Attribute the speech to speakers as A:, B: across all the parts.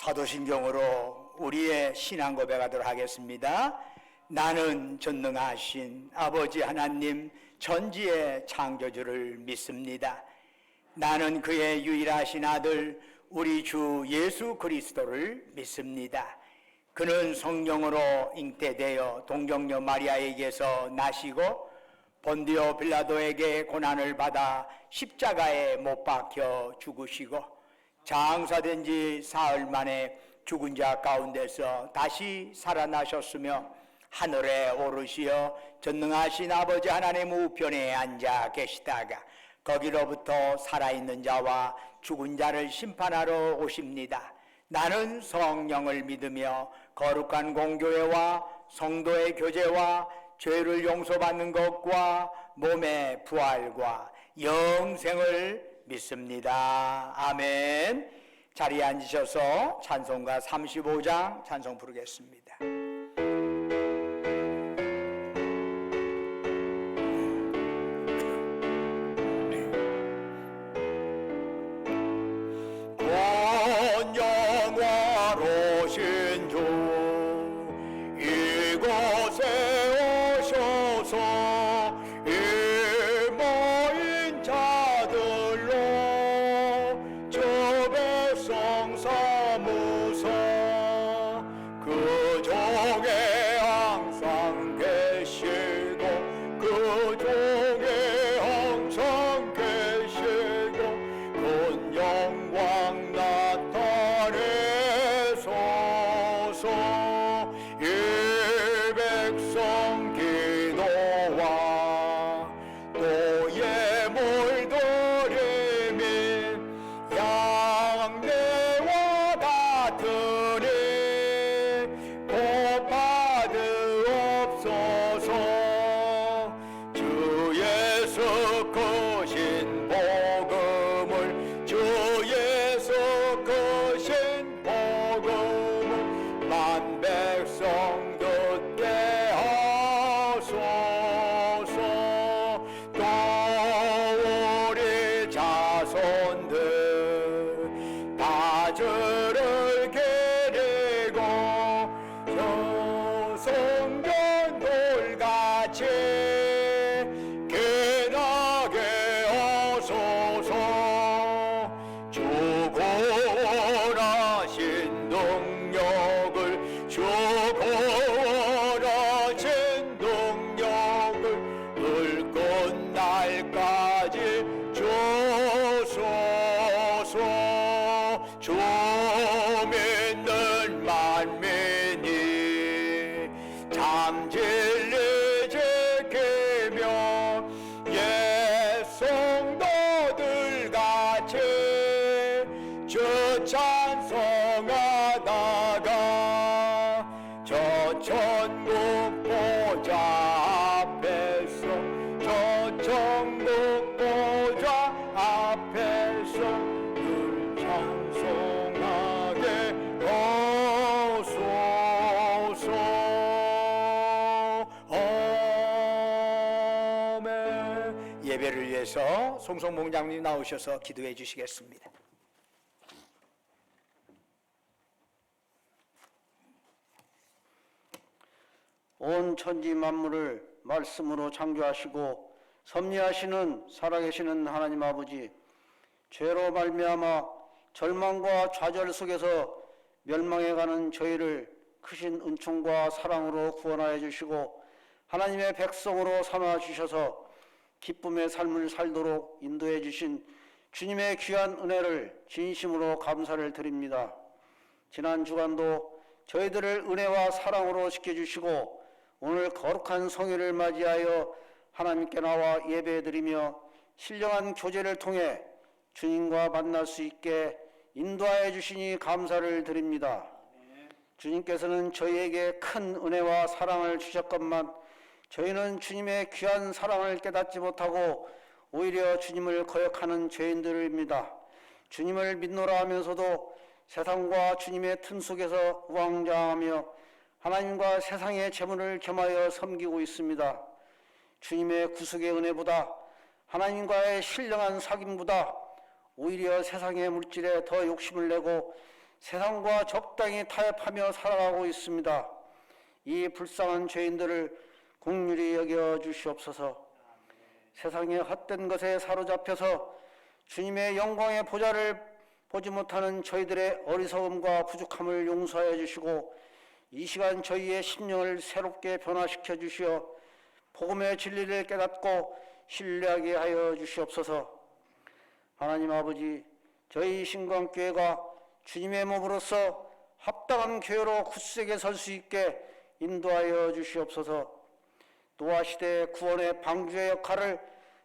A: 사도신경으로 우리의 신앙 고백하도록 하겠습니다. 나는 전능하신 아버지 하나님 전지의 창조주를 믿습니다. 나는 그의 유일하신 아들 우리 주 예수 그리스도를 믿습니다. 그는 성령으로 잉태되어 동정녀 마리아에게서 나시고 본디오 빌라도에게 고난을 받아 십자가에 못 박혀 죽으시고 장사된 지 사흘 만에 죽은 자 가운데서 다시 살아나셨으며 하늘에 오르시어 전능하신 아버지 하나님 우편에 앉아 계시다가 거기로부터 살아있는 자와 죽은 자를 심판하러 오십니다. 나는 성령을 믿으며 거룩한 공교회와 성도의 교제와 죄를 용서받는 것과 몸의 부활과 영생을 믿습니다. 아멘. 자리에 앉으셔서 찬송가 35장 찬송 부르겠습니다. 영화로신 주 이곳에 오셔서 이 모인 자들로 저 백성 삼으사 그 종에 항상 계시고 그 종에 항상 계시고 큰 영광 나타내소서. 이 백성 기도와 또 예물 드림이 양내와 같으니 곧 받으옵소서. 주 예수 크신 복음을 주 예수 크신 복음을 만 백성 듣게 하소서. 또 우리 자손들 다 저를 기리고 성전 돌같이 깨나게 하소서. 주권하신 능력을 주권하신 능력을 늙은 날까지 주소서. 주 믿는 만민이 참 진리 지키며 옛 성도들 같이 주 찬송하다가 저 천국 보좌 앞에서 저 천국 보좌 앞에서 늘 찬송하게 하소서. 아멘. 예배를 위해서 송송봉장님 나오셔서 기도해 주시겠습니다.
B: 온 천지 만물을 말씀으로 창조하시고 섭리하시는 살아계시는 하나님 아버지, 죄로 말미암아 절망과 좌절 속에서 멸망해가는 저희를 크신 은총과 사랑으로 구원하여 주시고 하나님의 백성으로 삼아 주셔서 기쁨의 삶을 살도록 인도해 주신 주님의 귀한 은혜를 진심으로 감사를 드립니다. 지난 주간도 저희들을 은혜와 사랑으로 지켜주시고 오늘 거룩한 성일을 맞이하여 하나님께 나와 예배드리며 신령한 교제를 통해 주님과 만날 수 있게 인도하여 주시니 감사를 드립니다. 주님께서는 저희에게 큰 은혜와 사랑을 주셨건만 저희는 주님의 귀한 사랑을 깨닫지 못하고 오히려 주님을 거역하는 죄인들입니다. 주님을 믿노라 하면서도 세상과 주님의 틈 속에서 우왕좌왕하며 하나님과 세상의 재물을 겸하여 섬기고 있습니다. 주님의 구속의 은혜보다 하나님과의 신령한 사귐보다 오히려 세상의 물질에 더 욕심을 내고 세상과 적당히 타협하며 살아가고 있습니다. 이 불쌍한 죄인들을 긍휼히 여겨 주시옵소서. 세상의 헛된 것에 사로잡혀서 주님의 영광의 보좌를 보지 못하는 저희들의 어리석음과 부족함을 용서하여 주시고 이 시간 저희의 심령을 새롭게 변화시켜 주시어 복음의 진리를 깨닫고 신뢰하게 하여 주시옵소서. 하나님 아버지, 저희 신광교회가 주님의 몸으로서 합당한 교회로 굳세게 설 수 있게 인도하여 주시옵소서. 노아 시대 구원의 방주의 역할을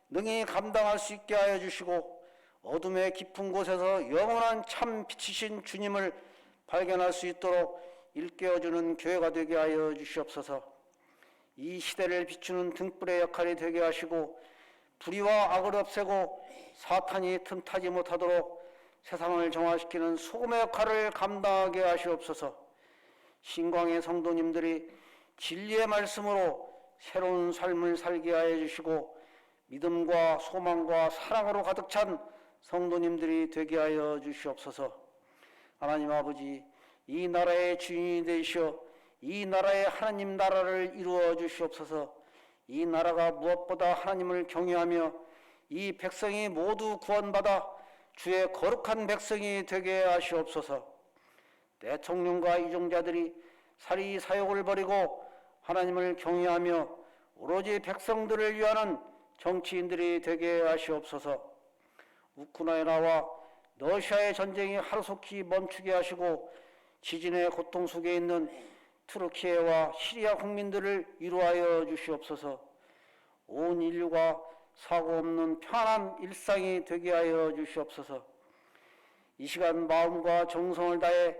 B: 능히 감당할 수 있게 하여 주시고 어둠의 깊은 곳에서 영원한 참 빛이신 주님을 발견할 수 있도록 일깨워주는 교회가 되게 하여 주시옵소서. 이 시대를 비추는 등불의 역할이 되게 하시고 불의와 악을 없애고 사탄이 틈타지 못하도록 세상을 정화시키는 소금의 역할을 감당하게 하시옵소서. 신광의 성도님들이 진리의 말씀으로 새로운 삶을 살게 하여 주시고 믿음과 소망과 사랑으로 가득 찬 성도님들이 되게 하여 주시옵소서. 하나님 아버지, 이 나라의 주인이 되시어 이 나라의 하나님 나라를 이루어 주시옵소서. 이 나라가 무엇보다 하나님을 경외하며 이 백성이 모두 구원받아 주의 거룩한 백성이 되게 하시옵소서. 대통령과 이종자들이 사리 사욕을 버리고 하나님을 경외하며 오로지 백성들을 위하는 정치인들이 되게 하시옵소서. 우크라이나와 러시아의 전쟁이 하루속히 멈추게 하시고 지진의 고통 속에 있는 투르키예와 시리아 국민들을 위로하여 주시옵소서. 온 인류가 사고 없는 편안한 일상이 되게 하여 주시옵소서. 이 시간 마음과 정성을 다해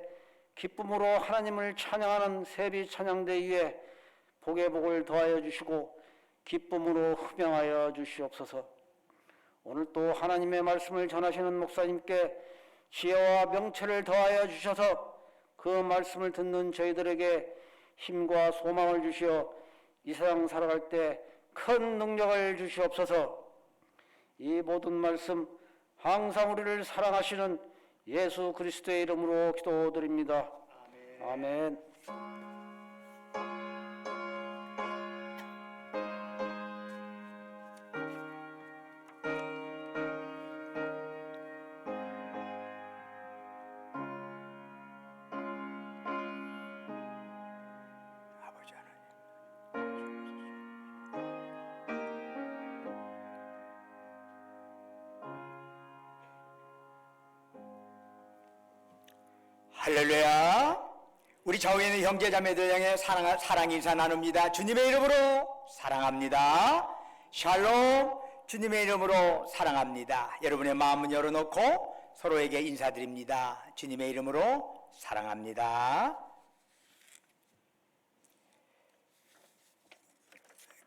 B: 기쁨으로 하나님을 찬양하는 세비 찬양대 위에 복의 복을 더하여 주시고 기쁨으로 흠양하여 주시옵소서. 오늘 또 하나님의 말씀을 전하시는 목사님께 지혜와 명철을 더하여 주셔서 그 말씀을 듣는 저희들에게 힘과 소망을 주시어 이 세상 살아갈 때 큰 능력을 주시옵소서. 이 모든 말씀 항상 우리를 사랑하시는 예수 그리스도의 이름으로 기도드립니다. 아멘.
A: 아버지 하나님, 할렐루야. 우리 좌우에 있는 형제 자매들 향해 사랑 인사 나눕니다. 주님의 이름으로 사랑합니다. 샬롬. 주님의 이름으로 사랑합니다. 여러분의 마음은 열어놓고 서로에게 인사드립니다. 주님의 이름으로 사랑합니다.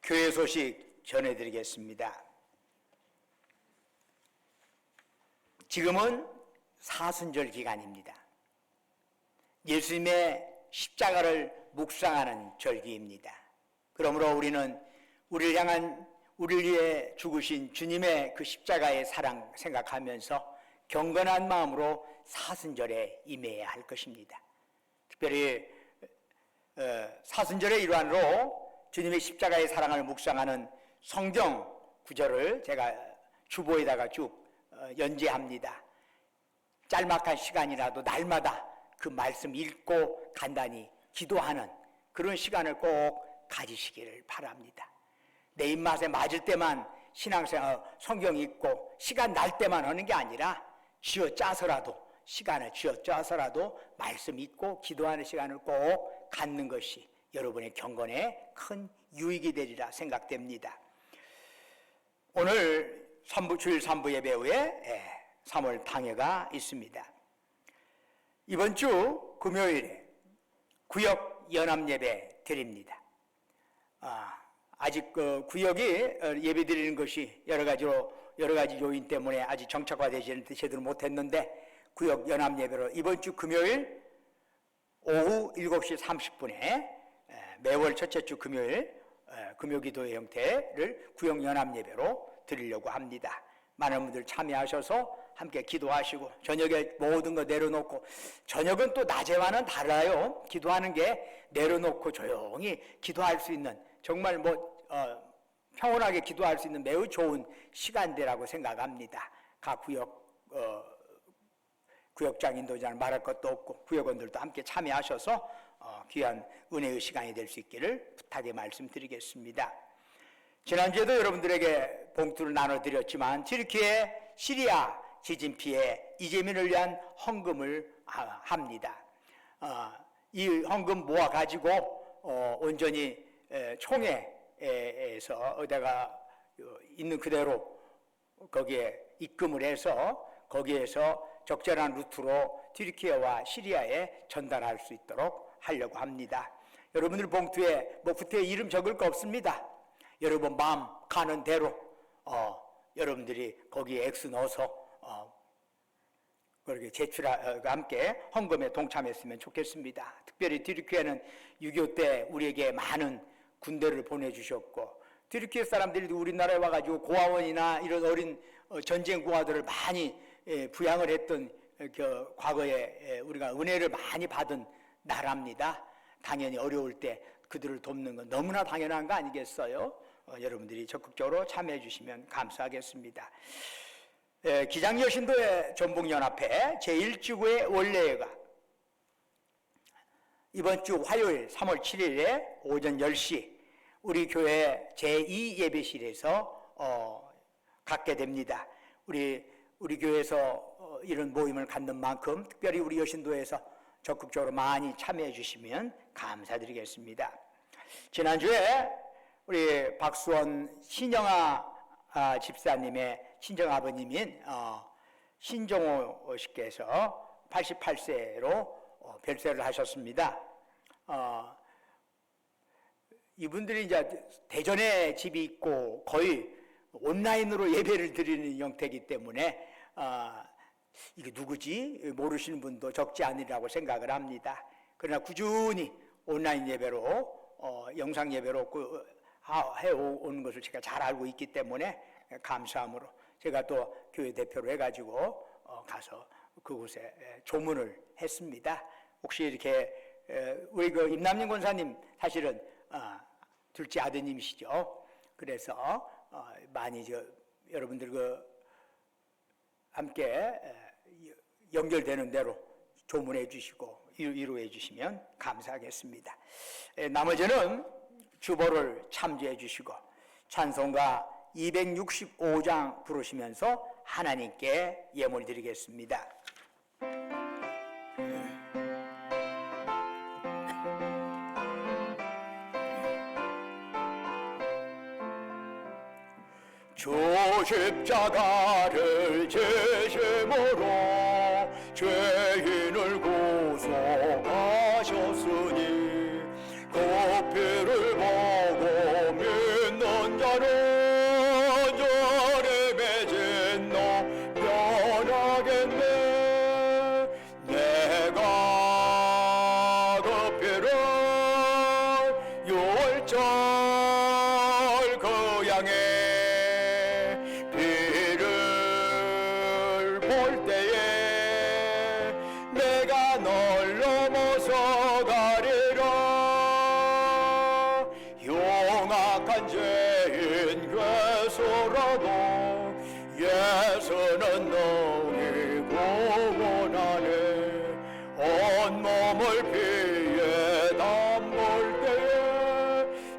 A: 교회 소식 전해드리겠습니다. 지금은 사순절 기간입니다. 예수님의 십자가를 묵상하는 절기입니다. 그러므로 우리는 우리를 위해 죽으신 주님의 그 십자가의 사랑 생각하면서 경건한 마음으로 사순절에 임해야 할 것입니다. 특별히 사순절의 일환으로 주님의 십자가의 사랑을 묵상하는 성경 구절을 제가 주보에다가 쭉 연재합니다. 짤막한 시간이라도 날마다 그 말씀 읽고 간단히 기도하는 그런 시간을 꼭 가지시기를 바랍니다. 내 입맛에 맞을 때만 신앙생활 성경 읽고 시간 날 때만 하는 게 아니라 시간을 쥐어짜서라도 말씀 읽고 기도하는 시간을 꼭 갖는 것이 여러분의 경건에 큰 유익이 되리라 생각됩니다. 오늘 주일 3부 예배 후에 3월 당회가 있습니다. 이번 주 금요일에 구역 연합 예배 드립니다. 아직 그 구역이 예배 드리는 것이 여러 가지 요인 때문에 아직 정착화되지 제대로 못했는데 구역 연합 예배로 이번 주 금요일 오후 7시 30분에 매월 첫째 주 금요일 금요기도의 형태를 구역 연합 예배로 드리려고 합니다. 많은 분들 참여하셔서 함께 기도하시고 저녁에 모든 거 내려놓고 저녁은 또 낮에와는 달라요. 기도하는 게 내려놓고 조용히 기도할 수 있는 정말 평온하게 기도할 수 있는 매우 좋은 시간대라고 생각합니다. 각 구역장 인도자는 말할 것도 없고 구역원들도 함께 참여하셔서 귀한 은혜의 시간이 될 수 있기를 부탁의 말씀드리겠습니다. 지난주에도 여러분들에게 봉투를 나눠드렸지만 튀르키예 시리아 지진 피해 이재민을 위한 헌금을 합니다. 이 헌금 모아가지고 온전히 총회에서 어디가 있는 그대로 거기에 입금을 해서 거기에서 적절한 루트로 튀르키예와 시리아에 전달할 수 있도록 하려고 합니다. 여러분들 봉투에 붙에 이름 적을 거 없습니다. 여러분 마음 가는 대로 여러분들이 거기에 X 넣어서 그렇게 함께 헌금에 동참했으면 좋겠습니다. 특별히 튀르키예는 6.25 때 우리에게 많은 군대를 보내주셨고 튀르키예 사람들이 우리나라에 와가지고 고아원이나 이런 어린 전쟁 고아들을 많이 부양을 했던 과거에 우리가 은혜를 많이 받은 나라입니다. 당연히 어려울 때 그들을 돕는 건 너무나 당연한 거 아니겠어요? 여러분들이 적극적으로 참여해 주시면 감사하겠습니다. 기장여신도의 전북연합회 제1지구의 원래회가 이번 주 화요일 3월 7일에 오전 10시 우리 교회 제2예배실에서 갖게 됩니다. 우리 교회에서 이런 모임을 갖는 만큼 특별히 우리 여신도에서 적극적으로 많이 참여해 주시면 감사드리겠습니다. 지난주에 우리 박수원 신영아 집사님의 친정아버님인 신종호 씨께서 88세로 별세를 하셨습니다. 이분들이 이제 대전에 집이 있고 거의 온라인으로 예배를 드리는 형태이기 때문에 이게 누구지 모르시는 분도 적지 않으리라고 생각을 합니다. 그러나 꾸준히 온라인 예배로 영상 예배로 해오는 것을 제가 잘 알고 있기 때문에 감사함으로 제가 또 교회 대표로 해가지고 가서 그곳에 조문을 했습니다. 혹시 이렇게 우리 임남림 권사님 사실은 둘째 아드님이시죠. 그래서 많이 여러분들 함께 연결되는 대로 조문해 주시고 위로해 주시면 감사하겠습니다. 나머지는 주보를 참조해 주시고 찬송가 265장 부르시면서 하나님께 예물 드리겠습니다. 주 십자가를 지심으로 죄인을 구속하셨으니 그 피를 보고 믿는 자는 죄를 맺은 너 면하겠네. 내가 그 피를 유월절 그 양에 내가 널 넘어서 가리라. 용악한 죄인 괴소라도 예수는 너희 구원하네. 온몸을 피에 담글 때에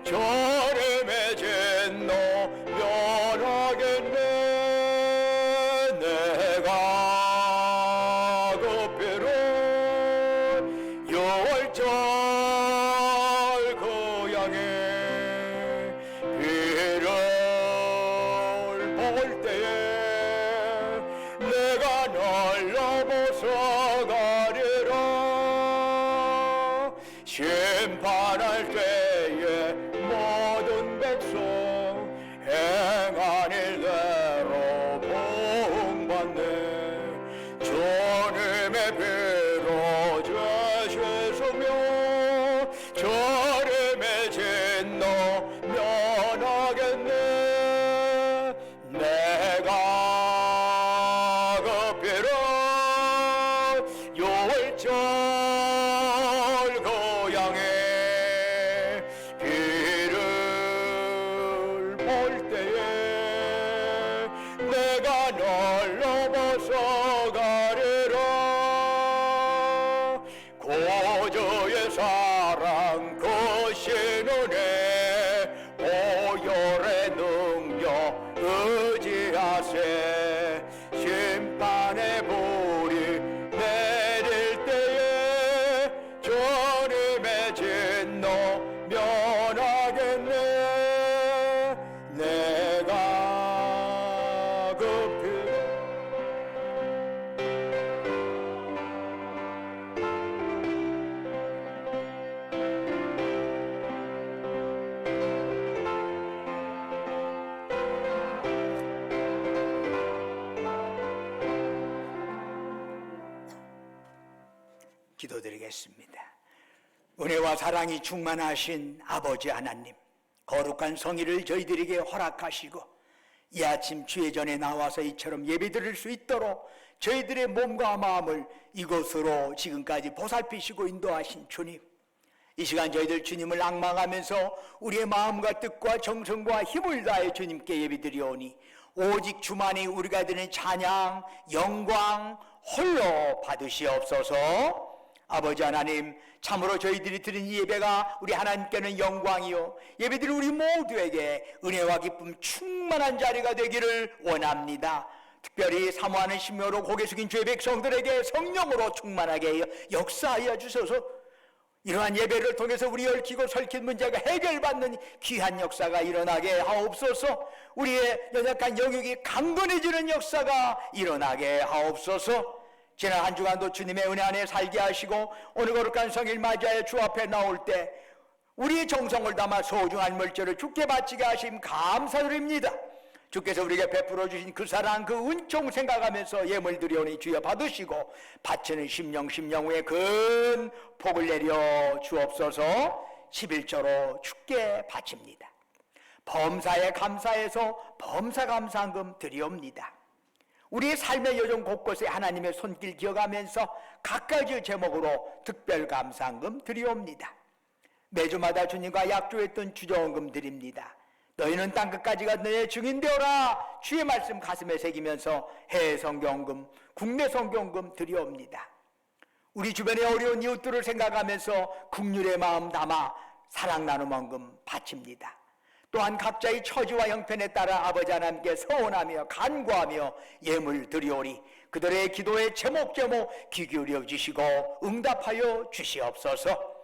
A: 죄를 맺은 너 면하겠네. 내가 유월절 그 양의 피를 볼 때에 내가 널 넘어서 가리라. 심판할 때에 모든 백성 행한 일대로 복받네. 주님의 피로 죄를 맺은 너 면하겠네. 내가 그 겨울철 고향에 비를 볼 때에 내가 널로 벗어가리라. 고조의 사랑 그 신은혜 보혈의 능력 의지하세. 심판의 불이 내릴 때에 주님의 진노 면하겠네. 내가 급히 기도드리겠습니다. 은혜와 사랑이 충만하신 아버지 하나님, 거룩한 성의를 저희들에게 허락하시고 이 아침 주의 전에 나와서 이처럼 예배드릴 수 있도록 저희들의 몸과 마음을 이곳으로 지금까지 보살피시고 인도하신 주님, 이 시간 저희들 주님을 앙망하면서 우리의 마음과 뜻과 정성과 힘을 다해 주님께 예배드리오니 오직 주만이 우리가 드리는 찬양, 영광 홀로 받으시옵소서. 아버지 하나님, 참으로 저희들이 드린 이 예배가 우리 하나님께는 영광이요 예배드린 우리 모두에게 은혜와 기쁨 충만한 자리가 되기를 원합니다. 특별히 사모하는 심령으로 고개 숙인 주의 백성들에게 성령으로 충만하게 역사하여 주셔서 이러한 예배를 통해서 우리 얽히고 설킨 문제가 해결받는 귀한 역사가 일어나게 하옵소서. 우리의 연약한 영역이 강건해지는 역사가 일어나게 하옵소서. 지난 한 주간도 주님의 은혜 안에 살게 하시고 오늘 거룩한 성일 맞이하여 주 앞에 나올 때 우리의 정성을 담아 소중한 물질을 주께 바치게 하심 감사드립니다. 주께서 우리에게 베풀어 주신 그 사랑, 그 은총 생각하면서 예물 드리오니 주여 받으시고 바치는 심령 후에 큰 복을 내려 주옵소서. 11조로 주께 바칩니다. 범사에 감사해서 범사 감사한금 드리옵니다. 우리의 삶의 여정 곳곳에 하나님의 손길 기억하면서 각가지 제목으로 특별 감사한금 드리옵니다. 매주마다 주님과 약조했던 주정금 드립니다. 너희는 땅끝까지가 너의 증인되어라. 주의 말씀 가슴에 새기면서 해외 성경금, 국내 성경금 드리옵니다. 우리 주변의 어려운 이웃들을 생각하면서 긍휼의 마음 담아 사랑 나눔원금 바칩니다. 또한 각자의 처지와 형편에 따라 아버지 하나님께 서원하며 간구하며 예물 드리오리. 그들의 기도에 제목 귀 기울여 주시고 응답하여 주시옵소서.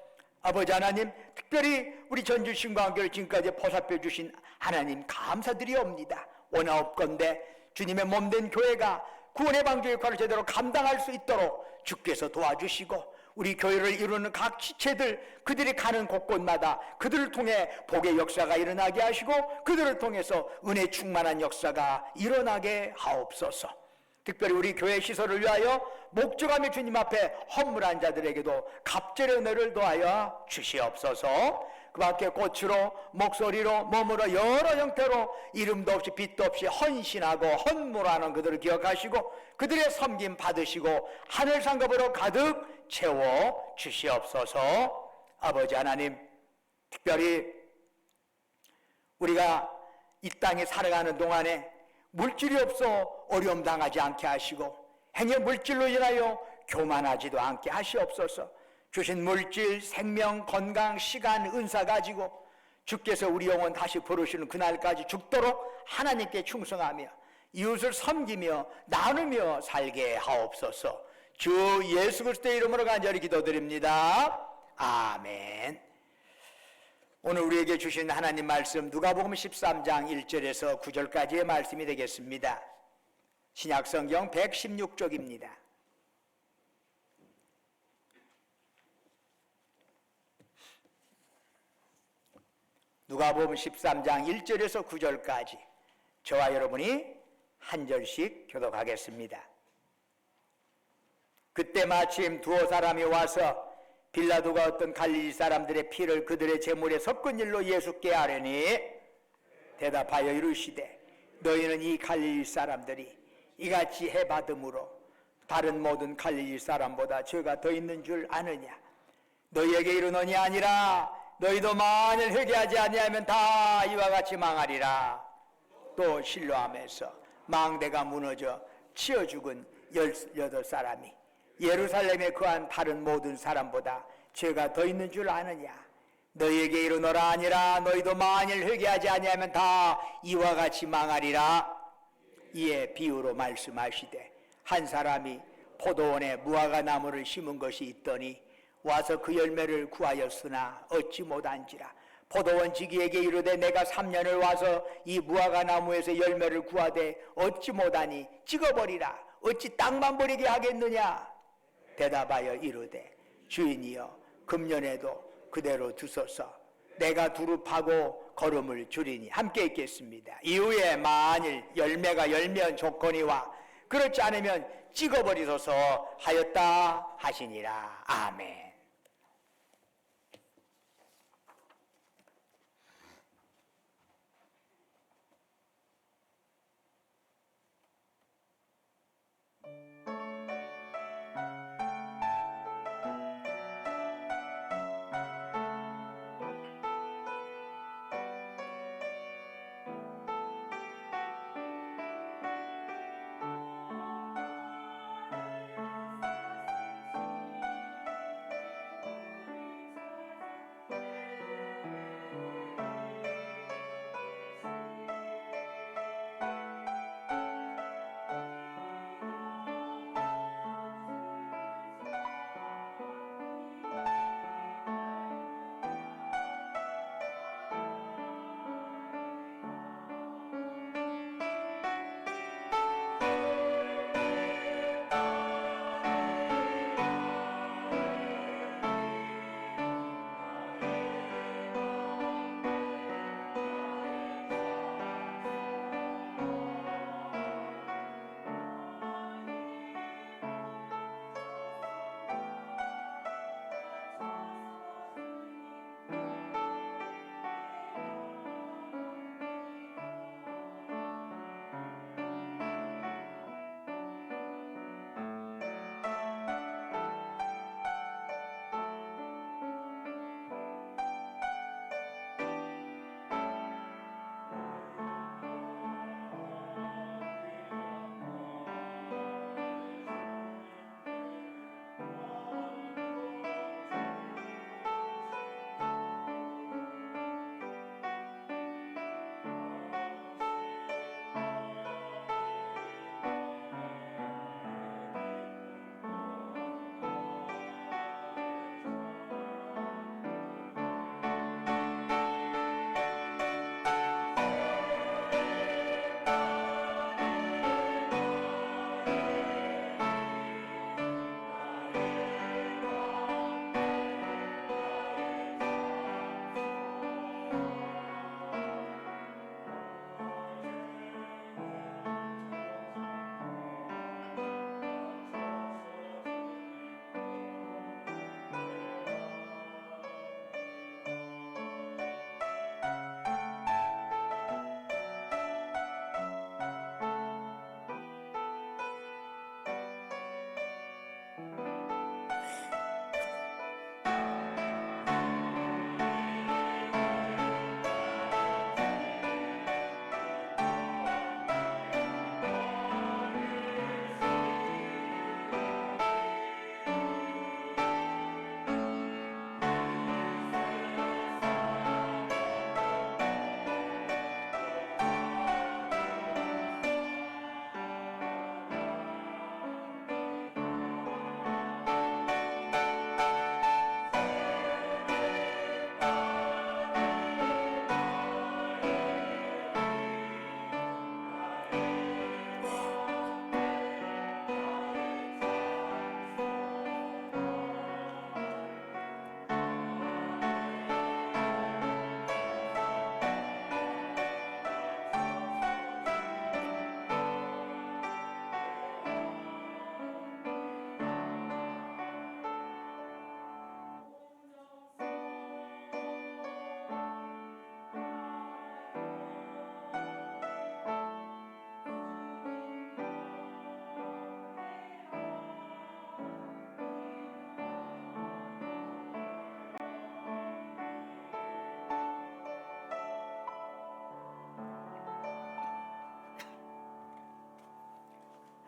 A: 아버지 하나님, 특별히 우리 전주신과 한교를 지금까지 보살펴 주신 하나님 감사드리옵니다. 원하옵건대 주님의 몸된 교회가 구원의 방주 역할을 제대로 감당할 수 있도록 주께서 도와주시고 우리 교회를 이루는 각 지체들, 그들이 가는 곳곳마다 그들을 통해 복의 역사가 일어나게 하시고 그들을 통해서 은혜 충만한 역사가 일어나게 하옵소서. 특별히 우리 교회 시설을 위하여 목적하며 주님 앞에 헌물한 자들에게도 갑절의 은혜를 더하여 주시옵소서. 그 밖에 꽃으로, 목소리로, 몸으로 여러 형태로 이름도 없이 빛도 없이 헌신하고 헌물하는 그들을 기억하시고 그들의 섬김 받으시고 하늘 상급으로 가득 채워 주시옵소서. 아버지 하나님, 특별히 우리가 이 땅에 살아가는 동안에 물질이 없어 어려움 당하지 않게 하시고 행여 물질로 인하여 교만하지도 않게 하시옵소서. 주신 물질, 생명, 건강, 시간, 은사 가지고 주께서 우리 영혼 다시 부르시는 그날까지 죽도록 하나님께 충성하며 이웃을 섬기며 나누며 살게 하옵소서. 주 예수 그리스도의 이름으로 간절히 기도드립니다. 아멘. 오늘 우리에게 주신 하나님 말씀 누가복음 13장 1절에서 9절까지의 말씀이 되겠습니다. 신약성경 116쪽입니다. 누가복음 13장 1절에서 9절까지 저와 여러분이 한 절씩 교독하겠습니다. 그때 마침 두어 사람이 와서 빌라도가 어떤 갈릴리 사람들의 피를 그들의 제물에 섞은 일로 예수께 아뢰니 대답하여 이르시되 너희는 이 갈릴리 사람들이 이같이 해받음으로 다른 모든 갈릴리 사람보다 죄가 더 있는 줄 아느냐? 너희에게 이르노니 아니라 너희도 만일 회개하지 아니하면 다 이와 같이 망하리라. 또 실로암에서 망대가 무너져 치어 죽은 18사람이 예루살렘에 거한 다른 모든 사람보다 죄가 더 있는 줄 아느냐? 너희에게 이르노라 아니라 너희도 만일 회개하지 아니하면 다 이와 같이 망하리라. 이에 비유로 말씀하시되 한 사람이 포도원에 무화과 나무를 심은 것이 있더니 와서 그 열매를 구하였으나 얻지 못한지라. 포도원 지기에게 이르되 내가 3년을 와서 이 무화과 나무에서 열매를 구하되 얻지 못하니 찍어버리라. 어찌 땅만 버리게 하겠느냐? 대답하여 이르되 주인이여 금년에도 그대로 두소서. 내가 두릅하고 거름을 줄이니. 함께 읽겠습니다. 이후에 만일 열매가 열면 조건이와 그렇지 않으면 찍어버리소서 하였다 하시니라. 아멘.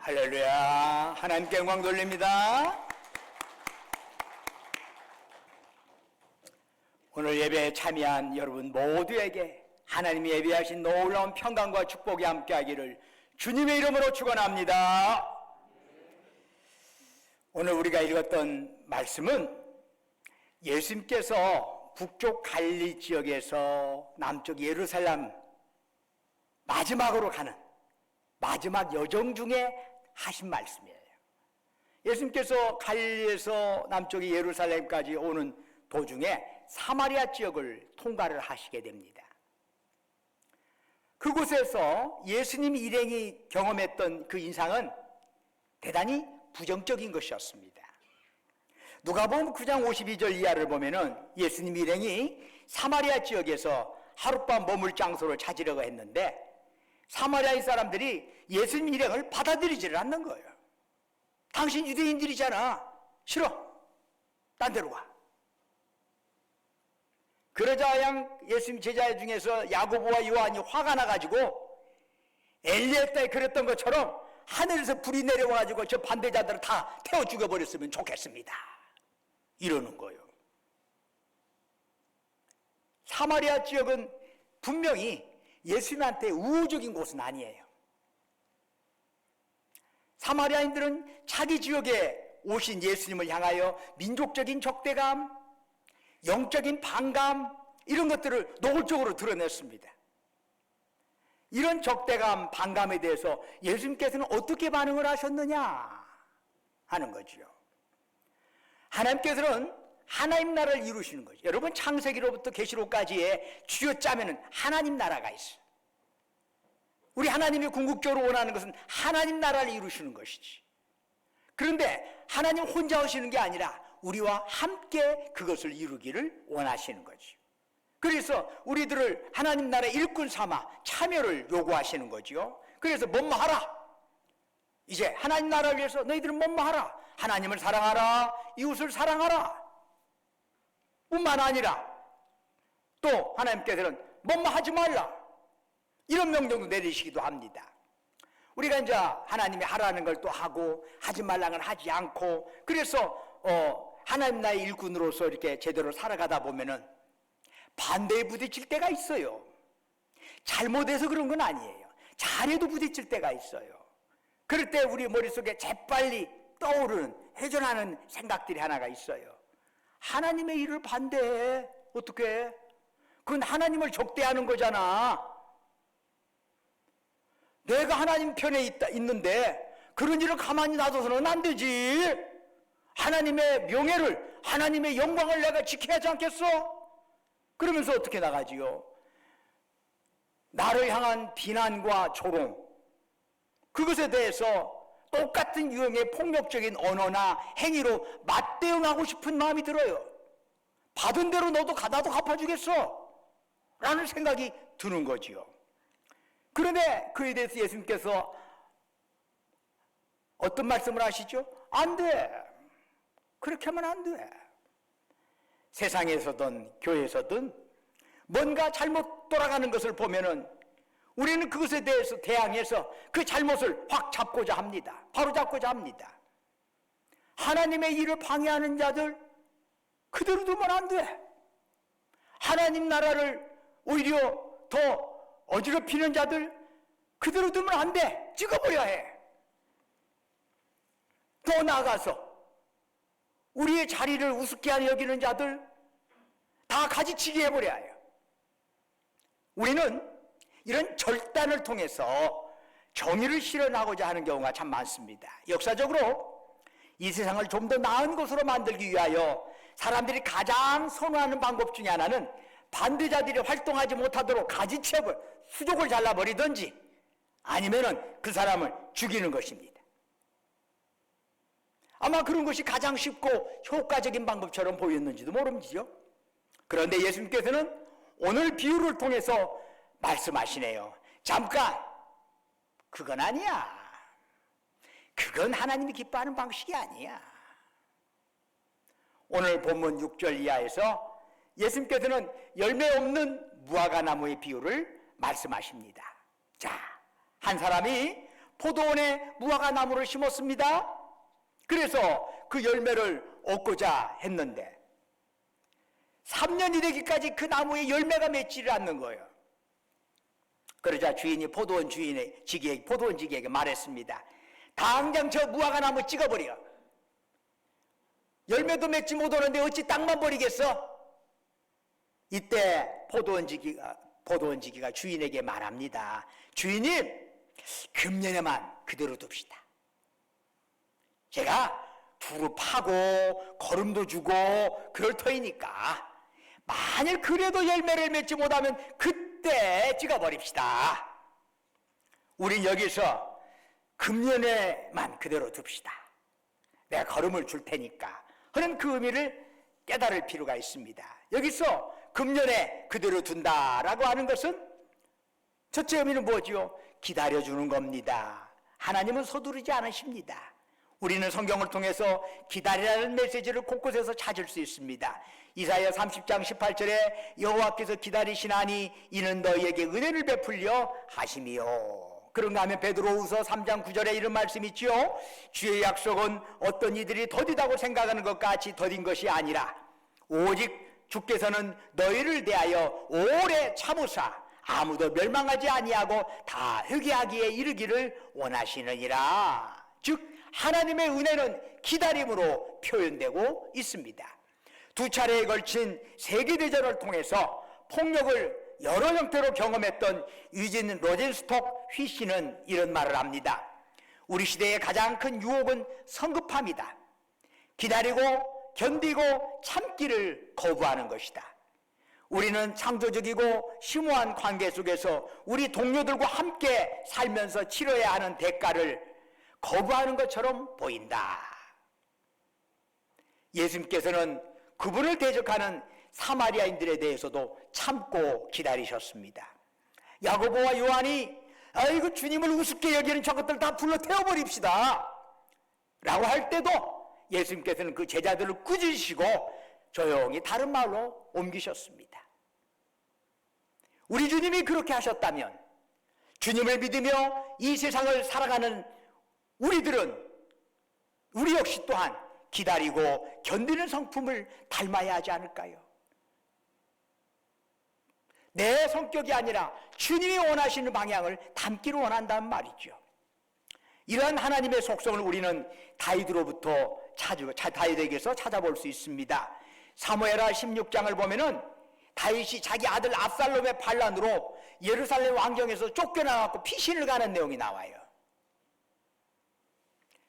A: 할렐루야. 하나님께 영광 돌립니다. 오늘 예배에 참여한 여러분 모두에게 하나님이 예비하신 놀라운 평강과 축복이 함께하기를 주님의 이름으로 축원합니다. 오늘 우리가 읽었던 말씀은 예수님께서 북쪽 갈릴리 지역에서 남쪽 예루살렘 마지막으로 가는 마지막 여정 중에 하신 말씀이에요. 예수님께서 갈릴리에서 남쪽의 예루살렘까지 오는 도중에 사마리아 지역을 통과를 하시게 됩니다. 그곳에서 예수님 일행이 경험했던 그 인상은 대단히 부정적인 것이었습니다. 누가복음 9장 52절 이하를 보면은 예수님 일행이 사마리아 지역에서 하룻밤 머물 장소를 찾으려고 했는데 사마리아의 사람들이 예수님 일행을 받아들이지를 않는 거예요. 당신 유대인들이잖아. 싫어. 딴 데로 가. 그러자 예수님 제자 중에서 야고보와 요한이 화가 나가지고 엘리야 때 그랬던 것처럼 하늘에서 불이 내려와가지고 저 반대자들을 다 태워 죽여버렸으면 좋겠습니다. 이러는 거예요. 사마리아 지역은 분명히 예수님한테 우호적인 곳은 아니에요. 사마리아인들은 자기 지역에 오신 예수님을 향하여 민족적인 적대감, 영적인 반감 이런 것들을 노골적으로 드러냈습니다. 이런 적대감, 반감에 대해서 예수님께서는 어떻게 반응을 하셨느냐 하는 거죠. 하나님께서는 하나님 나라를 이루시는 거죠. 여러분 창세기로부터 계시록까지의 주요 짜면은 하나님 나라가 있어요. 우리 하나님이 궁극적으로 원하는 것은 하나님 나라를 이루시는 것이지. 그런데 하나님 혼자 하시는 게 아니라 우리와 함께 그것을 이루기를 원하시는 거죠. 그래서 우리들을 하나님 나라의 일꾼 삼아 참여를 요구하시는 거죠. 그래서 뭐뭐 하라. 이제 하나님 나라를 위해서 너희들은 뭐뭐 하라. 하나님을 사랑하라. 이웃을 사랑하라. 뿐만 아니라 또 하나님께서는 뭐뭐 하지 말라. 이런 명령도 내리시기도 합니다. 우리가 이제 하나님이 하라는 걸 또 하고 하지 말라는 걸 하지 않고 그래서 하나님 나라의 일꾼으로서 이렇게 제대로 살아가다 보면은 반대에 부딪힐 때가 있어요. 잘못해서 그런 건 아니에요. 잘해도 부딪힐 때가 있어요. 그럴 때 우리 머릿속에 재빨리 떠오르는 회전하는 생각들이 하나가 있어요. 하나님의 일을 반대해. 어떻게? 그건 하나님을 적대하는 거잖아. 내가 하나님 편에 있는데 그런 일을 가만히 놔둬서는 안 되지. 하나님의 명예를, 하나님의 영광을 내가 지켜야 하지 않겠어? 그러면서 어떻게 나가지요? 나를 향한 비난과 조롱, 그것에 대해서 똑같은 유형의 폭력적인 언어나 행위로 맞대응하고 싶은 마음이 들어요. 받은 대로 나도 갚아주겠어 라는 생각이 드는 거지요. 그런데 그에 대해서 예수님께서 어떤 말씀을 하시죠? 안 돼. 그렇게 하면 안 돼. 세상에서든 교회에서든 뭔가 잘못 돌아가는 것을 보면은 우리는 그것에 대해서 대항해서 그 잘못을 확 잡고자 합니다. 바로 잡고자 합니다. 하나님의 일을 방해하는 자들 그대로 두면 안 돼. 하나님 나라를 오히려 더 어지럽히는 자들 그대로 두면 안 돼. 찍어버려야 해. 더 나아가서 우리의 자리를 우습게 하는 여기는 자들 다 가지치기 해버려야 해요. 우리는 이런 절단을 통해서 정의를 실현하고자 하는 경우가 참 많습니다. 역사적으로 이 세상을 좀 더 나은 곳으로 만들기 위하여 사람들이 가장 선호하는 방법 중에 하나는 반대자들이 활동하지 못하도록 가지채고 수족을 잘라버리든지 아니면은 그 사람을 죽이는 것입니다. 아마 그런 것이 가장 쉽고 효과적인 방법처럼 보였는지도 모르지요. 그런데 예수님께서는 오늘 비유를 통해서 말씀하시네요. 잠깐, 그건 아니야. 그건 하나님이 기뻐하는 방식이 아니야. 오늘 본문 6절 이하에서 예수님께서는 열매 없는 무화과 나무의 비유를 말씀하십니다. 자, 한 사람이 포도원에 무화과 나무를 심었습니다. 그래서 그 열매를 얻고자 했는데 3년이 되기까지 그 나무에 열매가 맺지를 않는 거예요. 그러자 주인이 포도원 지기에게 말했습니다. 당장 저 무화과 나무 찍어버려. 열매도 맺지 못하는데 어찌 땅만 버리겠어? 이때 포도원 지기가 주인에게 말합니다. 주인님, 금년에만 그대로 둡시다. 제가 두루 파고 거름도 주고 그럴 터이니까 만일 그래도 열매를 맺지 못하면 그때 찍어버립시다. 우린 여기서 금년에만 그대로 둡시다. 내가 거름을 줄 테니까 하는 그 의미를 깨달을 필요가 있습니다. 여기서 금년에 그대로 둔다라고 하는 것은 첫째 의미는 뭐지요? 기다려주는 겁니다. 하나님은 서두르지 않으십니다. 우리는 성경을 통해서 기다리라는 메시지를 곳곳에서 찾을 수 있습니다. 이사야 30장 18절에 여호와께서 기다리시나니 이는 너희에게 은혜를 베풀려 하심이요. 그런가 하면 베드로후서 3장 9절에 이런 말씀이 있지요. 주의 약속은 어떤 이들이 더디다고 생각하는 것 같이 더딘 것이 아니라 오직 주께서는 너희를 대하여 오래 참으사 아무도 멸망하지 아니하고 다 회개하기에 이르기를 원하시느니라. 즉 하나님의 은혜는 기다림으로 표현되고 있습니다. 두 차례에 걸친 세계대전을 통해서 폭력을 여러 형태로 경험했던 유진 로젠스톡 휘씨는 이런 말을 합니다. 우리 시대의 가장 큰 유혹은 성급함이다. 기다리고 견디고 참기를 거부하는 것이다. 우리는 창조적이고 심오한 관계 속에서 우리 동료들과 함께 살면서 치러야 하는 대가를 거부하는 것처럼 보인다. 예수님께서는 그분을 대적하는 사마리아인들에 대해서도 참고 기다리셨습니다. 야고보와 요한이 아이고 주님을 우습게 여기는 저것들 다 불러 태워버립시다 라고 할 때도 예수님께서는 그 제자들을 꾸짖으시고 조용히 다른 마을로 옮기셨습니다. 우리 주님이 그렇게 하셨다면 주님을 믿으며 이 세상을 살아가는 우리 역시 또한 기다리고 견디는 성품을 닮아야 하지 않을까요? 내 성격이 아니라 주님이 원하시는 방향을 담기를 원한다는 말이죠. 이러한 하나님의 속성을 우리는 다윗에게서 찾아볼 수 있습니다. 사무엘하 16장을 보면은 다윗이 자기 아들 압살롬의 반란으로 예루살렘 왕정에서 쫓겨나갖고 피신을 가는 내용이 나와요.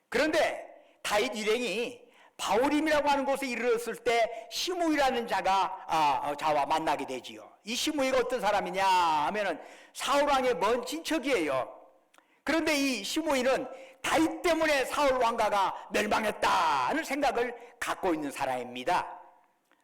A: 그런데 다윗 일행이 바울임이라고 하는 곳에 이르렀을 때 시므이라는 자와 만나게 되지요. 이 시므이가 어떤 사람이냐 하면은 사울 왕의 먼 친척이에요. 그런데 이 시므이는 다윗 때문에 사울 왕가가 멸망했다는 생각을 갖고 있는 사람입니다.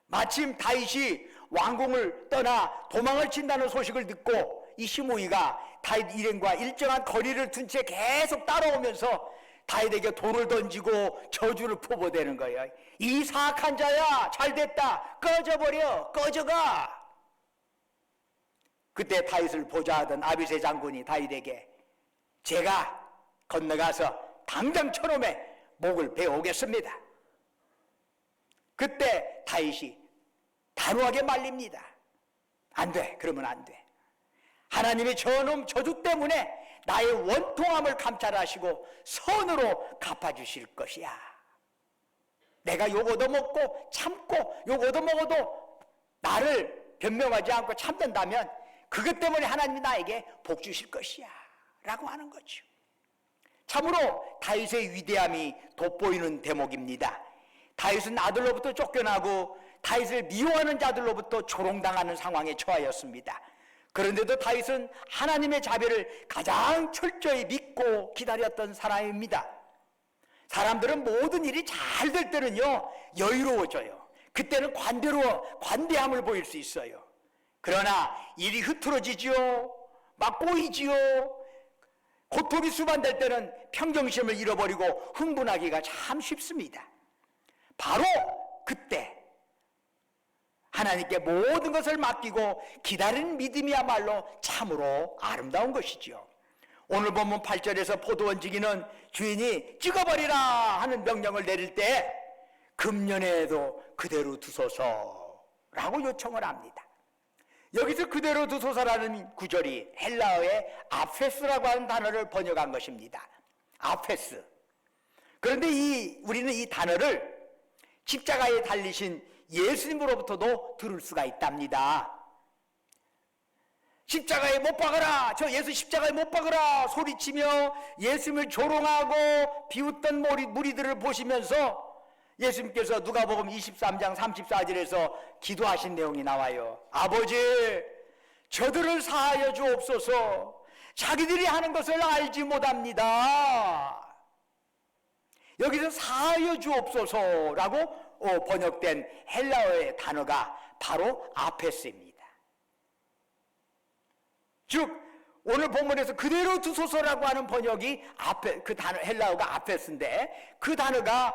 A: 마침 다윗이 왕궁을 떠나 도망을 친다는 소식을 듣고 이 시므이가 다윗 일행과 일정한 거리를 둔 채 계속 따라오면서 다윗에게 돌을 던지고 저주를 퍼부어대는 거예요. 이 사악한 자야, 잘됐다, 꺼져버려, 꺼져가. 그때 다윗을 보좌하던 아비새 장군이 다윗에게 제가 건너가서 당장 저놈의 목을 베어오겠습니다. 그때 다윗이 단호하게 말립니다. 안 돼, 그러면 안 돼. 하나님이 저놈 저주 때문에 나의 원통함을 감찰하시고 선으로 갚아주실 것이야. 내가 욕 얻어먹고 참고 욕 얻어먹어도 나를 변명하지 않고 참는다면 그것 때문에 하나님이 나에게 복 주실 것이야 라고 하는 거죠. 참으로 다윗의 위대함이 돋보이는 대목입니다. 다윗은 아들로부터 쫓겨나고 다윗을 미워하는 자들로부터 조롱당하는 상황에 처하였습니다. 그런데도 다윗은 하나님의 자비를 가장 철저히 믿고 기다렸던 사람입니다. 사람들은 모든 일이 잘 될 때는요 여유로워져요. 그때는 관대함을 보일 수 있어요. 그러나 일이 흐트러지지요, 막 꼬이지요, 고통이 수반될 때는 평정심을 잃어버리고 흥분하기가 참 쉽습니다. 바로 그때 하나님께 모든 것을 맡기고 기다리는 믿음이야말로 참으로 아름다운 것이죠. 오늘 본문 8절에서 포도원 지기는 주인이 찍어버리라 하는 명령을 내릴 때 금년에도 그대로 두소서라고 요청을 합니다. 여기서 그대로 두소서라는 구절이 헬라어의 아페스라고 하는 단어를 번역한 것입니다. 아페스. 그런데 우리는 이 단어를 십자가에 달리신 예수님으로부터도 들을 수가 있답니다. 십자가에 못 박아라, 저 예수 십자가에 못 박아라 소리치며 예수님을 조롱하고 비웃던 무리들을 보시면서 예수님께서 누가복음 23장 34절에서 기도하신 내용이 나와요. 아버지, 저들을 사하여 주옵소서. 자기들이 하는 것을 알지 못합니다. 여기서 사하여 주옵소서라고 번역된 헬라어의 단어가 바로 아페스입니다. 즉 오늘 본문에서 그대로 두소서라고 하는 번역이 그 단어 헬라어가 아페스인데 그 단어가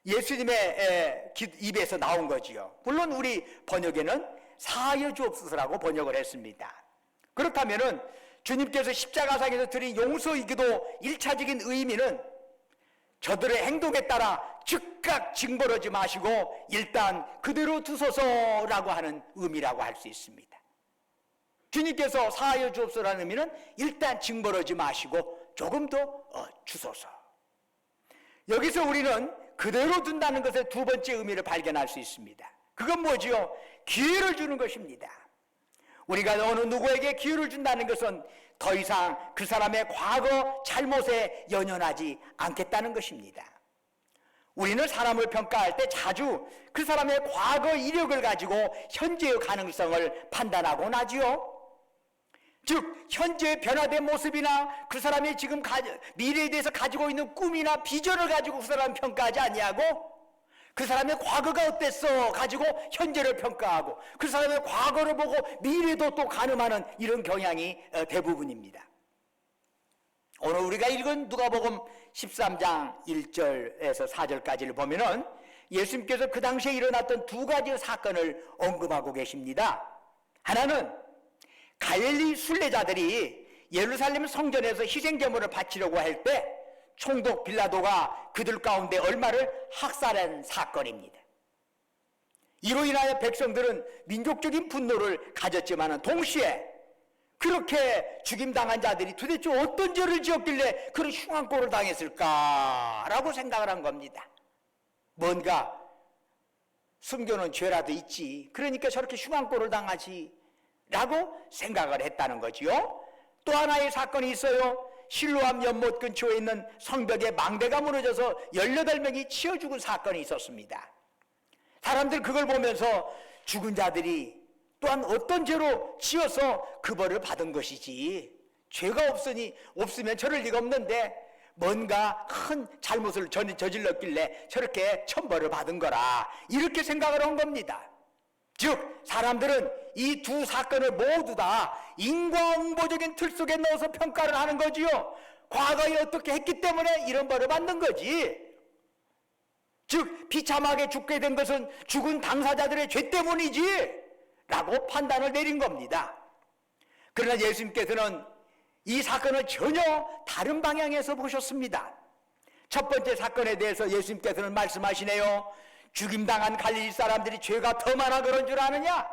A: 예수님의 입에서 나온 거지요. 물론 우리 번역에는 사하여 주옵소서라고 번역을 했습니다. 그렇다면은 주님께서 십자가상에서 드린 용서이기도 1차적인 의미는 저들의 행동에 따라 즉각 징벌하지 마시고 일단 그대로 두소서라고 하는 의미라고 할 수 있습니다. 주님께서 사하여 주옵소서라는 의미는 일단 징벌하지 마시고 조금 더 주소서. 여기서 우리는 그대로 둔다는 것의 두 번째 의미를 발견할 수 있습니다. 그건 뭐지요? 기회를 주는 것입니다. 우리가 어느 누구에게 기회를 준다는 것은 더 이상 그 사람의 과거 잘못에 연연하지 않겠다는 것입니다. 우리는 사람을 평가할 때 자주 그 사람의 과거 이력을 가지고 현재의 가능성을 판단하곤 하지요. 즉 현재의 변화된 모습이나 그 사람이 지금 미래에 대해서 가지고 있는 꿈이나 비전을 가지고 그 사람을 평가하지 아니하고 그 사람의 과거가 어땠어 가지고 현재를 평가하고 그 사람의 과거를 보고 미래도 또 가늠하는 이런 경향이 대부분입니다. 오늘 우리가 읽은 누가복음 13장 1절에서 4절까지를 보면은 예수님께서 그 당시에 일어났던 두 가지 사건을 언급하고 계십니다. 하나는 갈릴리 순례자들이 예루살렘 성전에서 희생제물을 바치려고 할 때 총독 빌라도가 그들 가운데 얼마를 학살한 사건입니다. 이로 인하여 백성들은 민족적인 분노를 가졌지만 동시에 그렇게 죽임당한 자들이 도대체 어떤 죄를 지었길래 그런 흉한 꼴을 당했을까라고 생각을 한 겁니다. 뭔가 숨겨놓은 죄라도 있지, 그러니까 저렇게 흉한 꼴을 당하지 라고 생각을 했다는 거지요. 또 하나의 사건이 있어요. 실로암 연못 근처에 있는 성벽에 망대가 무너져서 18명이 치여 죽은 사건이 있었습니다. 사람들 그걸 보면서 죽은 자들이 또한 어떤 죄로 치여서 그 벌을 받은 것이지, 죄가 없으면 저럴 리가 없는데 뭔가 큰 잘못을 저질렀길래 저렇게 천벌을 받은 거라, 이렇게 생각을 한 겁니다. 즉 사람들은 이 두 사건을 모두 다 인과응보적인 틀 속에 넣어서 평가를 하는 거지요. 과거에 어떻게 했기 때문에 이런 벌을 받는 거지. 즉 비참하게 죽게 된 것은 죽은 당사자들의 죄 때문이지 라고 판단을 내린 겁니다. 그러나 예수님께서는 이 사건을 전혀 다른 방향에서 보셨습니다. 첫 번째 사건에 대해서 예수님께서는 말씀하시네요. 죽임당한 갈릴리 사람들이 죄가 더 많아 그런 줄 아느냐?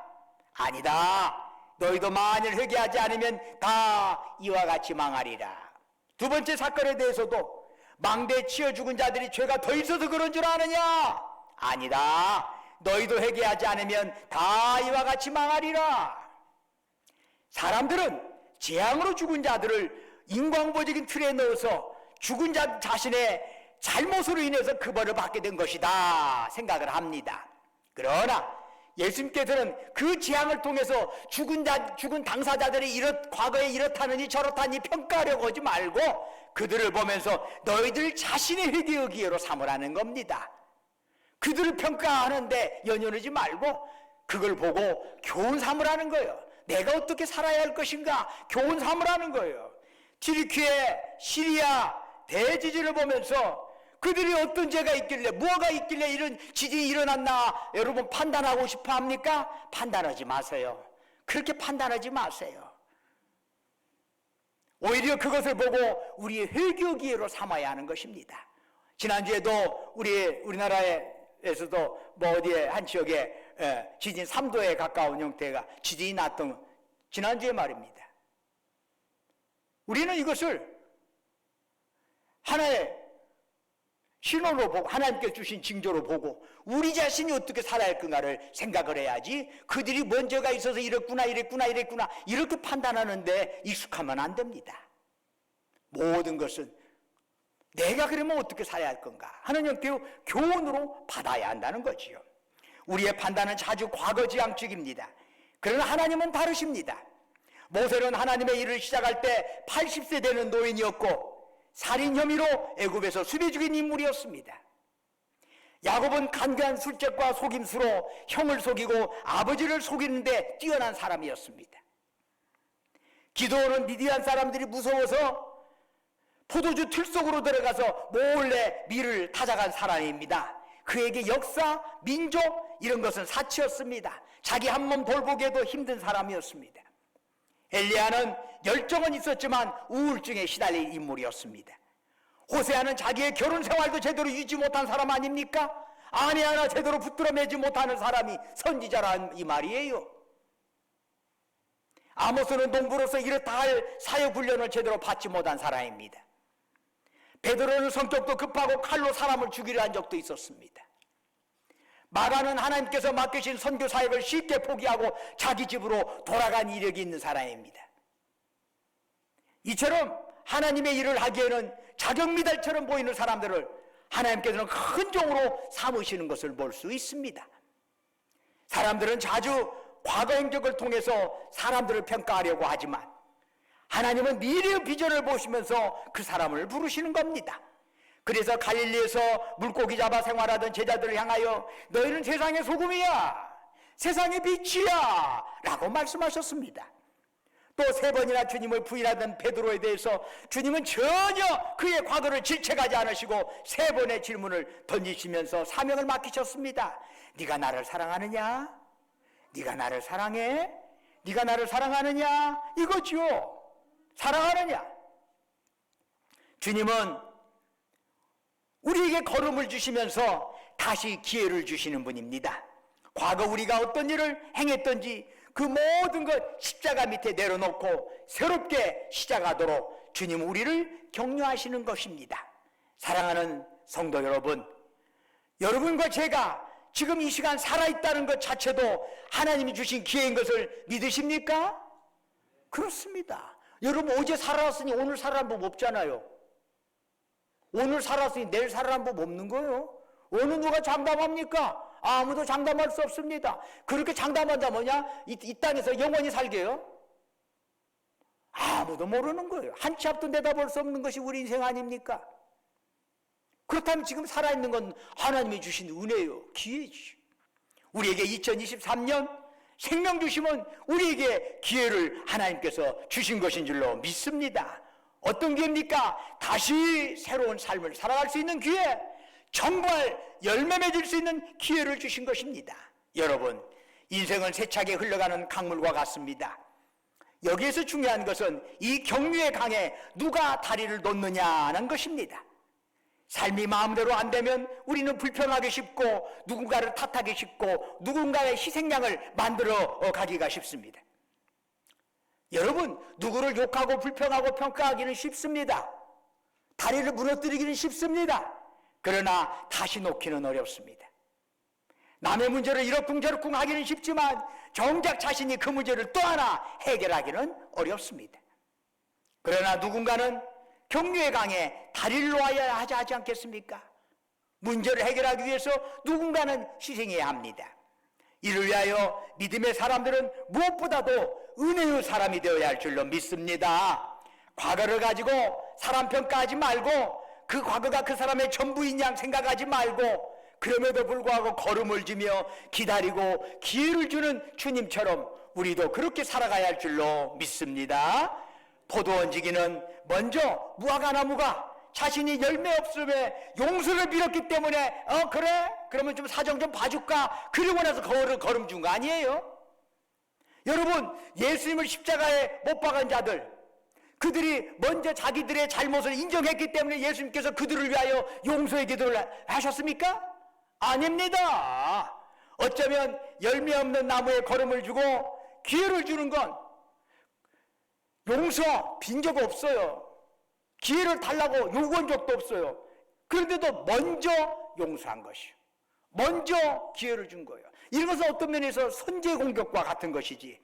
A: 아니다. 너희도 만일 회개하지 않으면 다 이와 같이 망하리라. 두 번째 사건에 대해서도 망대에 치여 죽은 자들이 죄가 더 있어서 그런 줄 아느냐? 아니다. 너희도 회개하지 않으면 다 이와 같이 망하리라. 사람들은 재앙으로 죽은 자들을 인과응보적인 틀에 넣어서 죽은 자 자신의 잘못으로 인해서 그 벌을 받게 된 것이다 생각을 합니다. 그러나 예수님께서는 그 재앙을 통해서 죽은 당사자들이 과거에 이렇다느니 저렇다니 평가하려고 하지 말고 그들을 보면서 너희들 자신의 회개의 기회로 삼으라는 겁니다. 그들을 평가하는데 연연하지 말고 그걸 보고 교훈 삼으라는 거예요. 내가 어떻게 살아야 할 것인가 교훈 삼으라는 거예요. 튀르키예, 시리아 대지진을 보면서 그들이 어떤 죄가 있길래 뭐가 있길래 이런 지진이 일어났나 여러분 판단하고 싶어 합니까? 판단하지 마세요. 그렇게 판단하지 마세요. 오히려 그것을 보고 우리의 회개 기회로 삼아야 하는 것입니다. 지난주에도 우리나라에서도 뭐 어디에 한 지역에 지진 3도에 가까운 형태가 지진이 났던 지난주에 말입니다. 우리는 이것을 하나의 신호로 보고 하나님께서 주신 징조로 보고 우리 자신이 어떻게 살아야 할 건가를 생각을 해야지, 그들이 먼저가 있어서 이랬구나 이렇게 판단하는데 익숙하면 안 됩니다. 모든 것은 내가 그러면 어떻게 살아야 할 건가 하는 형태의 교훈으로 받아야 한다는 거지요. 우리의 판단은 자주 과거지향적입니다. 그러나 하나님은 다르십니다. 모세는 하나님의 일을 시작할 때 80세 되는 노인이었고 살인 혐의로 애굽에서 수배 죽인 인물이었습니다. 야곱은 간교한 술책과 속임수로 형을 속이고 아버지를 속이는데 뛰어난 사람이었습니다. 기드온은 미디안 사람들이 무서워서 포도주 틀 속으로 들어가서 몰래 밀을 타작한 사람입니다. 그에게 역사, 민족 이런 것은 사치였습니다. 자기 한 몸 돌보기에도 힘든 사람이었습니다. 엘리야는 열정은 있었지만 우울증에 시달린 인물이었습니다. 호세아는 자기의 결혼 생활도 제대로 유지 못한 사람 아닙니까? 아내 하나 제대로 붙들어 매지 못하는 사람이 선지자란 이 말이에요. 아모스는 농부로서 이렇다 할 사역 훈련을 제대로 받지 못한 사람입니다. 베드로는 성격도 급하고 칼로 사람을 죽이려 한 적도 있었습니다. 마가는 하나님께서 맡기신 선교 사역을 쉽게 포기하고 자기 집으로 돌아간 이력이 있는 사람입니다. 이처럼 하나님의 일을 하기에는 자격미달처럼 보이는 사람들을 하나님께서는 큰 종으로 삼으시는 것을 볼 수 있습니다. 사람들은 자주 과거 행적을 통해서 사람들을 평가하려고 하지만 하나님은 미래의 비전을 보시면서 그 사람을 부르시는 겁니다. 그래서 갈릴리에서 물고기 잡아 생활하던 제자들을 향하여 너희는 세상의 소금이야, 세상의 빛이야 라고 말씀하셨습니다. 또 3번이나 주님을 부인하던 베드로에 대해서 주님은 전혀 그의 과거를 질책하지 않으시고 3번의 질문을 던지시면서 사명을 맡기셨습니다. 네가 나를 사랑하느냐? 네가 나를 사랑해? 네가 나를 사랑하느냐? 이거죠. 사랑하느냐? 주님은 우리에게 걸음을 주시면서 다시 기회를 주시는 분입니다. 과거 우리가 어떤 일을 행했던지 그 모든 것 십자가 밑에 내려놓고 새롭게 시작하도록 주님 우리를 격려하시는 것입니다. 사랑하는 성도 여러분, 여러분과 제가 지금 이 시간 살아있다는 것 자체도 하나님이 주신 기회인 것을 믿으십니까? 그렇습니다. 여러분 어제 살아왔으니 오늘 살아난 법 없잖아요. 오늘 살았으니 내일 살아난 법 없는 거예요. 어느 누가 장담합니까? 아무도 장담할 수 없습니다. 그렇게 장담한다 뭐냐? 이 땅에서 영원히 살게요? 아무도 모르는 거예요. 한 치 앞도 내다볼 수 없는 것이 우리 인생 아닙니까? 그렇다면 지금 살아있는 건 하나님이 주신 은혜요, 기회지. 우리에게 2023년 생명 주시면 우리에게 기회를 하나님께서 주신 것인 줄로 믿습니다. 어떤 기회입니까? 다시 새로운 삶을 살아갈 수 있는 기회, 정말 열매 맺을 수 있는 기회를 주신 것입니다. 여러분, 인생은 세차게 흘러가는 강물과 같습니다. 여기에서 중요한 것은 이 경류의 강에 누가 다리를 놓느냐는 것입니다. 삶이 마음대로 안 되면 우리는 불평하기 쉽고 누군가를 탓하기 쉽고 누군가의 희생양을 만들어 가기가 쉽습니다. 여러분, 누구를 욕하고 불평하고 평가하기는 쉽습니다. 다리를 무너뜨리기는 쉽습니다. 그러나 다시 놓기는 어렵습니다. 남의 문제를 이러쿵저러쿵 하기는 쉽지만 정작 자신이 그 문제를 또 하나 해결하기는 어렵습니다. 그러나 누군가는 경류의 강에 다리를 놓아야 하지 않겠습니까? 문제를 해결하기 위해서 누군가는 희생해야 합니다. 이를 위하여 믿음의 사람들은 무엇보다도 은혜의 사람이 되어야 할 줄로 믿습니다. 과거를 가지고 사람 평가하지 말고 그 과거가 그 사람의 전부인 양 생각하지 말고 그럼에도 불구하고 걸음을 지며 기다리고 기회를 주는 주님처럼 우리도 그렇게 살아가야 할 줄로 믿습니다. 포도 얹기는 먼저 무화과나무가 자신이 열매 없음에 용서를 빌었기 때문에 그래? 그러면 좀 사정 좀 봐줄까? 그러고 나서 걸음 준 거 아니에요? 여러분, 예수님을 십자가에 못 박은 자들, 그들이 먼저 자기들의 잘못을 인정했기 때문에 예수님께서 그들을 위하여 용서의 기도를 하셨습니까? 아닙니다. 어쩌면 열매 없는 나무에 거름을 주고 기회를 주는 건 용서 빈 적 없어요. 기회를 달라고 요구한 적도 없어요. 그런데도 먼저 용서한 것이요. 먼저 기회를 준 거예요. 이런 것은 어떤 면에서 선제 공격과 같은 것이지.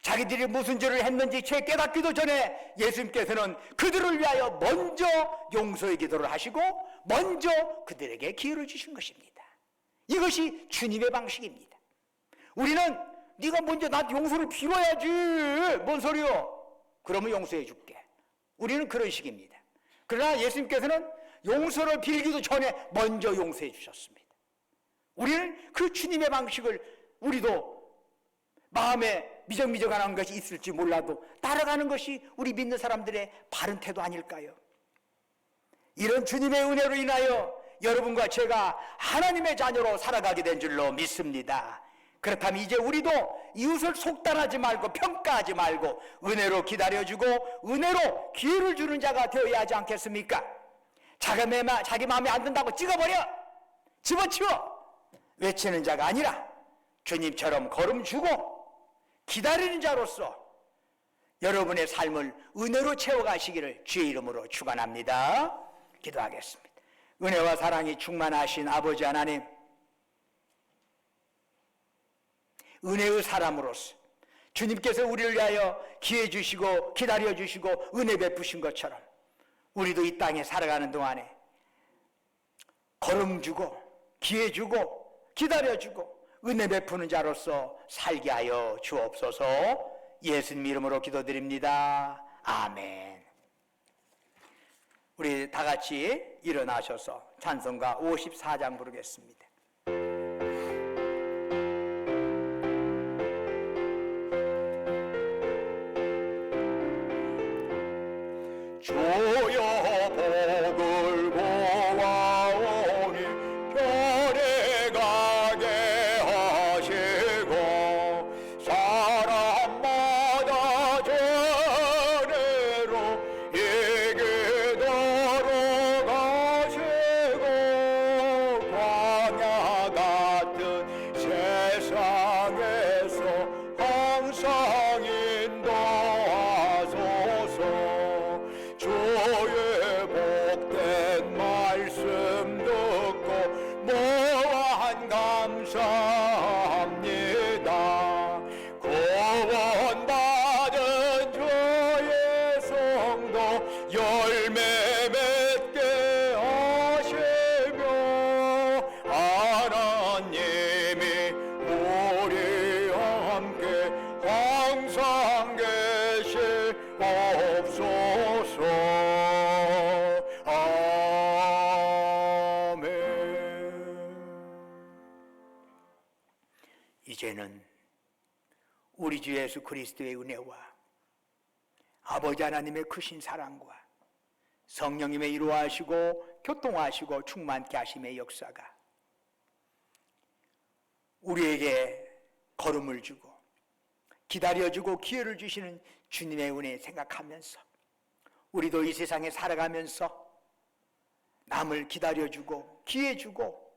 A: 자기들이 무슨 죄를 했는지 채 깨닫기도 전에 예수님께서는 그들을 위하여 먼저 용서의 기도를 하시고 먼저 그들에게 기회를 주신 것입니다. 이것이 주님의 방식입니다. 우리는 네가 먼저 나한테 용서를 빌어야지. 뭔 소리요? 그러면 용서해 줄게. 우리는 그런 식입니다. 그러나 예수님께서는 용서를 빌기도 전에 먼저 용서해 주셨습니다. 우리는 그 주님의 방식을 우리도 마음에 미적미적한 것이 있을지 몰라도 따라가는 것이 우리 믿는 사람들의 바른 태도 아닐까요? 이런 주님의 은혜로 인하여 여러분과 제가 하나님의 자녀로 살아가게 된 줄로 믿습니다. 그렇다면 이제 우리도 이웃을 속단하지 말고 평가하지 말고 은혜로 기다려주고 은혜로 기회를 주는 자가 되어야 하지 않겠습니까? 자기 마음에 안 든다고 찍어버려, 집어치워 외치는 자가 아니라 주님처럼 걸음 주고 기다리는 자로서 여러분의 삶을 은혜로 채워가시기를 주의 이름으로 축원합니다. 기도하겠습니다. 은혜와 사랑이 충만하신 아버지 하나님, 은혜의 사람으로서 주님께서 우리를 위하여 기회 주시고 기다려 주시고 은혜 베푸신 것처럼 우리도 이 땅에 살아가는 동안에 걸음 주고 기회 주고 기다려 주고 은혜 베푸는 자로서 살게 하여 주옵소서. 예수님 이름으로 기도드립니다. 아멘. 우리 다 같이 일어나셔서 찬송가 54장 부르겠습니다. 주여 복을 보아오니 편에 가게 하시고 사람마다 전례로 이기도록 하시고 광야 같은 세상에서 항상 인도하소서. 주의 복된 말씀 듣고 무한 감사합니다. 구원받은 주의 성도 열매 맺게 하시며 하나님이 우리와 함께 항상 계시옵소서. 아멘. 이제는 우리 주 예수 그리스도의 은혜와 아버지 하나님의 크신 사랑과 성령님의 이루하시고 교통하시고 충만케 하심의 역사가 우리에게 걸음을 주고 기다려주고 기회를 주시는 주님의 은혜 생각하면서 우리도 이 세상에 살아가면서 남을 기다려주고 기회 주고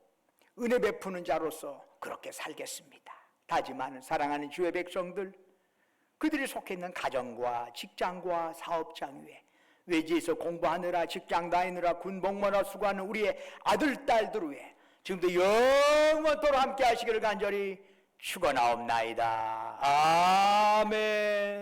A: 은혜 베푸는 자로서 그렇게 살겠습니다. 다짐하는 사랑하는 주의 백성들, 그들이 속해 있는 가정과 직장과 사업장 위에 외지에서 공부하느라 직장 다니느라 군복무하느라 수고하는 우리의 아들 딸들 위에 지금도 영원토록 함께 하시기를 간절히 축원하옵나이다. 아멘.